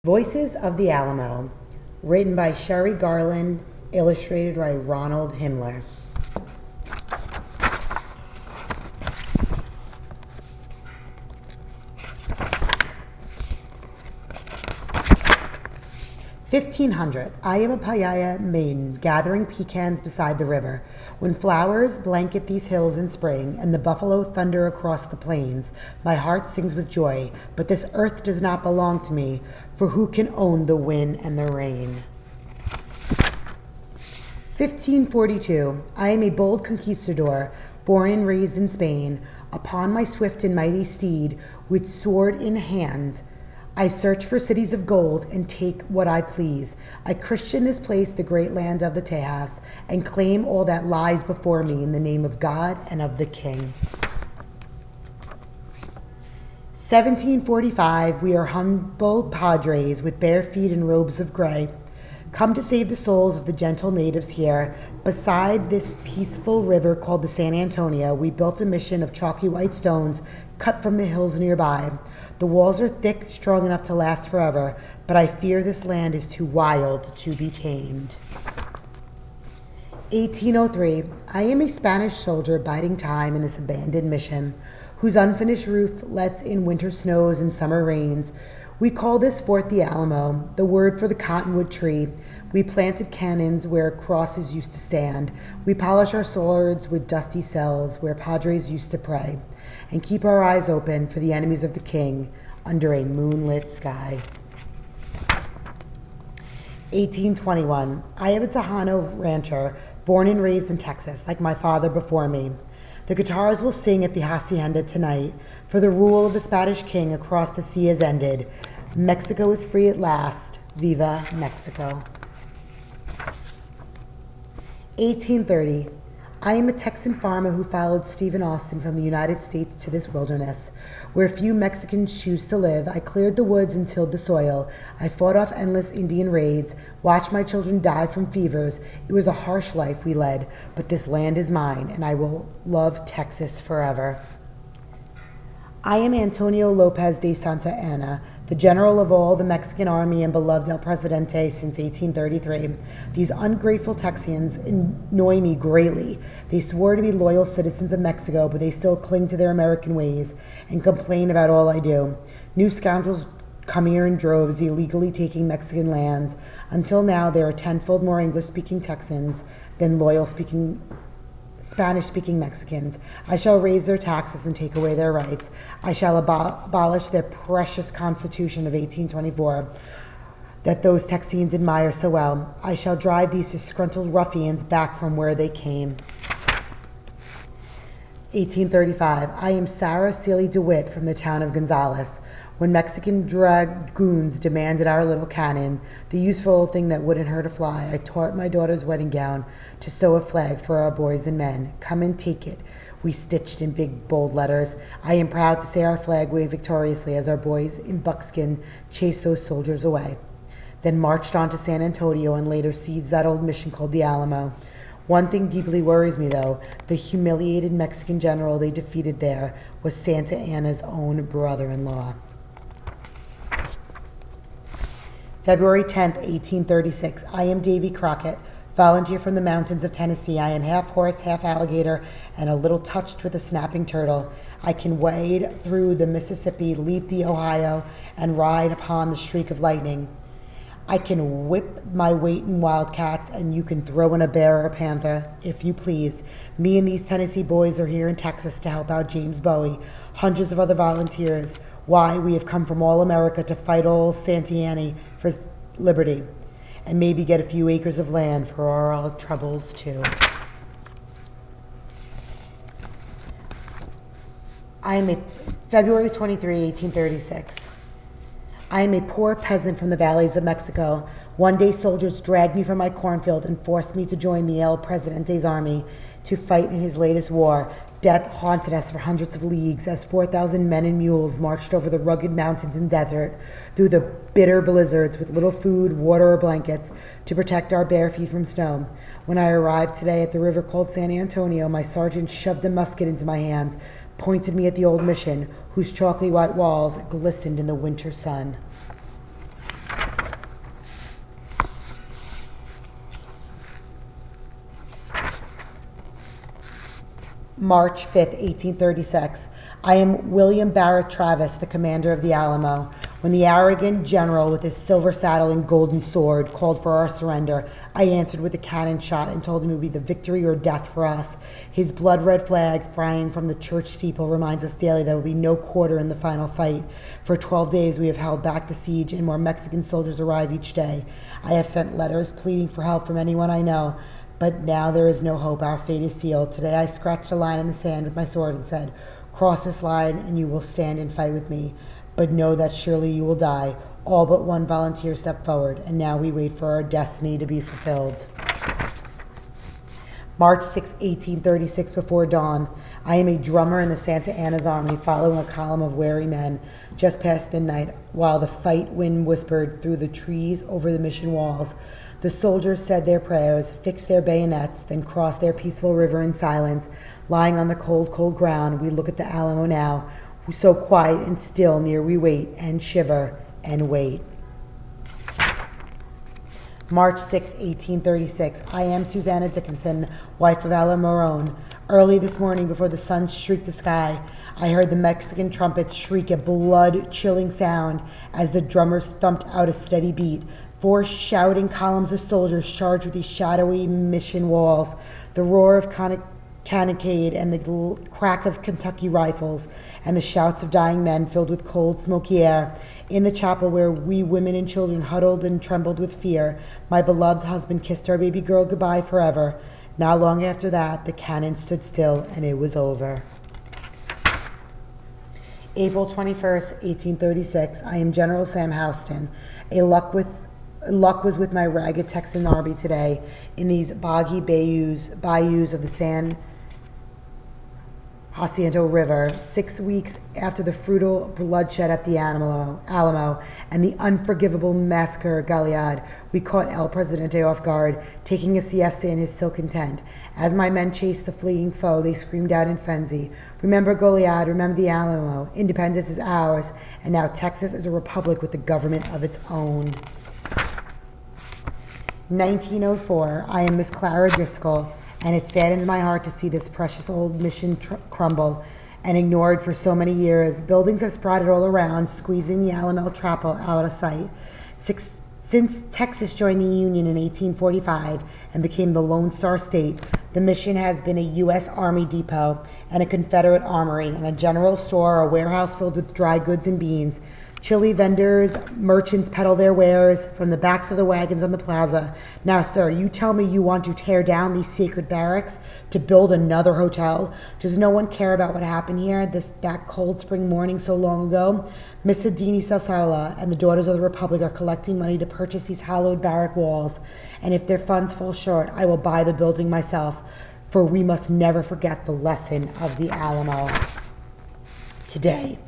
Voices of the Alamo, written by Sherry Garland, illustrated by Ronald Himmler. "1500. I am a Payaya maiden gathering pecans beside the river. When flowers blanket these hills in spring and the buffalo thunder across the plains, my heart sings with joy, but this earth does not belong to me, for who can own the wind and the rain?" 1542. I am a bold conquistador, born and raised in Spain. Upon my swift and mighty steed, with sword in hand, I search for cities of gold and take what I please. I Christian this place, the great land of the Tejas, and claim all that lies before me in the name of God and of the King. 1745. We are humble padres with bare feet and robes of gray, come to save the souls of the gentle natives here. Beside this peaceful river called the San Antonio, we built a mission of chalky white stones cut from the hills nearby. The walls are thick, strong enough to last forever, but I fear this land is too wild to be tamed. 1803. I am a Spanish soldier biding time in this abandoned mission, whose unfinished roof lets in winter snows and summer rains. We call this fort the Alamo, the word for the cottonwood tree. We planted cannons where crosses used to stand. We polish our swords with dusty cells where padres used to pray, and keep our eyes open for the enemies of the king under a moonlit sky. 1821. I am a Tejano rancher, born and raised in Texas, like my father before me. The guitars will sing at the hacienda tonight, for the rule of the Spanish king across the sea has ended. Mexico is free at last. Viva Mexico. 1830. I am a Texan farmer who followed Stephen Austin from the United States to this wilderness, where few Mexicans choose to live. I cleared the woods and tilled the soil. I fought off endless Indian raids, watched my children die from fevers. It was a harsh life we led, but this land is mine, and I will love Texas forever. I am Antonio Lopez de Santa Anna, the general of all the Mexican army and beloved El Presidente since 1833. These ungrateful Texans annoy me greatly. They swore to be loyal citizens of Mexico, but they still cling to their American ways and complain about all I do. New scoundrels come here in droves, illegally taking Mexican lands. Until now, there are tenfold more English-speaking Texans than loyal Spanish-speaking Mexicans. I shall raise their taxes and take away their rights. I shall abolish their precious Constitution of 1824 that those Texans admire so well. I shall drive these disgruntled ruffians back from where they came. 1835. I am Sarah Celie DeWitt from the town of Gonzales. When Mexican dragoons demanded our little cannon, the useful thing that wouldn't hurt a fly, I tore my daughter's wedding gown to sew a flag for our boys and men. Come and take it, we stitched in big, bold letters. I am proud to say our flag waved victoriously as our boys in buckskin chased those soldiers away, then marched on to San Antonio and later seized that old mission called the Alamo. One thing deeply worries me, though. The humiliated Mexican general they defeated there was Santa Anna's own brother-in-law. February 10th, 1836. I am Davy Crockett, volunteer from the mountains of Tennessee. I am half horse, half alligator, and a little touched with a snapping turtle. I can wade through the Mississippi, leap the Ohio, and ride upon the streak of lightning. I can whip my weight in wildcats, and you can throw in a bear or a panther, if you please. Me and these Tennessee boys are here in Texas to help out James Bowie, hundreds of other volunteers. Why, we have come from all America to fight old Santa Anna for liberty, and maybe get a few acres of land for our troubles, too. I am a February 23, 1836. I am a poor peasant from the valleys of Mexico. One day soldiers dragged me from my cornfield and forced me to join the El Presidente's army to fight in his latest war. Death haunted us for hundreds of leagues as 4,000 men and mules marched over the rugged mountains and desert through the bitter blizzards with little food, water, or blankets to protect our bare feet from snow. When I arrived today at the river called San Antonio, my sergeant shoved a musket into my hands, pointed me at the old mission, whose chalky white walls glistened in the winter sun. March 5th, 1836. I am William Barrett Travis, the commander of the Alamo. When the arrogant general with his silver saddle and golden sword called for our surrender, I answered with a cannon shot and told him it would be the victory or death for us. His blood-red flag flying from the church steeple reminds us daily there will be no quarter in the final fight. For 12 days we have held back the siege, and more Mexican soldiers arrive each day. I have sent letters pleading for help from anyone I know. But now there is no hope. Our fate is sealed. Today I scratched a line in the sand with my sword and said, "Cross this line and you will stand and fight with me. But know that surely you will die." All but one volunteer stepped forward, and now we wait for our destiny to be fulfilled. March 6, 1836, before dawn. I am a drummer in the Santa Anna's army, following a column of weary men just past midnight, while the fight wind whispered through the trees over the mission walls. The soldiers said their prayers, fixed their bayonets, then crossed their peaceful river in silence. Lying on the cold, cold ground, we look at the Alamo now, so quiet and still, near we wait and shiver and wait. March 6, 1836. I am Susanna Dickinson, wife of Alamo. Early this morning, before the sun streaked the sky, I heard the Mexican trumpets shriek a blood-chilling sound as the drummers thumped out a steady beat. 4 shouting columns of soldiers charged with these shadowy mission walls. The roar of cannonade and the crack of Kentucky rifles and the shouts of dying men filled with cold, smoky air. In the chapel where we women and children huddled and trembled with fear, my beloved husband kissed our baby girl goodbye forever. Not long after that, the cannon stood still and it was over. April 21st, 1836. I am General Sam Houston. Luck was with my ragged Texan army today in these boggy bayous of the San Jacinto River, 6 weeks after the brutal bloodshed at the Alamo and the unforgivable massacre at Goliad. We caught El Presidente off guard, taking a siesta in his silken tent. As my men chased the fleeing foe, they screamed out in frenzy, "Remember Goliad, remember the Alamo. Independence is ours, and now Texas is a republic with a government of its own." 1904. I am Miss Clara Driscoll, and it saddens my heart to see this precious old mission crumble and ignored for so many years. Buildings have sprouted all around, squeezing the Alamo Chapel out of sight. Since Texas joined the Union in 1845 and became the Lone Star State, the mission has been a U.S. Army depot and a Confederate armory and a general store, a warehouse filled with dry goods and beans. Chili vendors, merchants peddle their wares from the backs of the wagons on the plaza. Now, sir, you tell me you want to tear down these sacred barracks to build another hotel? Does no one care about what happened here that cold spring morning so long ago? Miss Adini Salsala and the Daughters of the Republic are collecting money to purchase these hallowed barrack walls, and if their funds fall short, I will buy the building myself, for we must never forget the lesson of the Alamo. Today,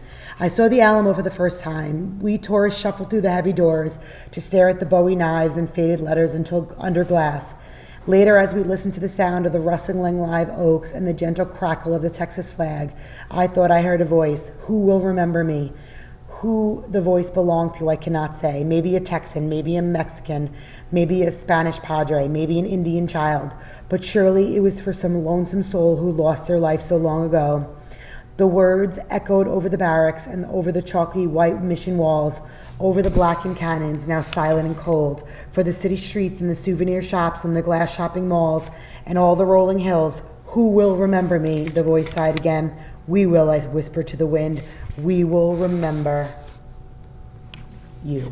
I saw the Alamo for the first time. We tourists shuffled through the heavy doors to stare at the Bowie knives and faded letters until under glass. Later, as we listened to the sound of the rustling live oaks and the gentle crackle of the Texas flag, I thought I heard a voice. Who will remember me? Who the voice belonged to, I cannot say. Maybe a Texan, maybe a Mexican, maybe a Spanish padre, maybe an Indian child. But surely it was for some lonesome soul who lost their life so long ago. The words echoed over the barracks and over the chalky white mission walls, over the blackened cannons, now silent and cold, for the city streets and the souvenir shops and the glass shopping malls and all the rolling hills. Who will remember me? The voice sighed again. We will, I whispered to the wind. We will remember you.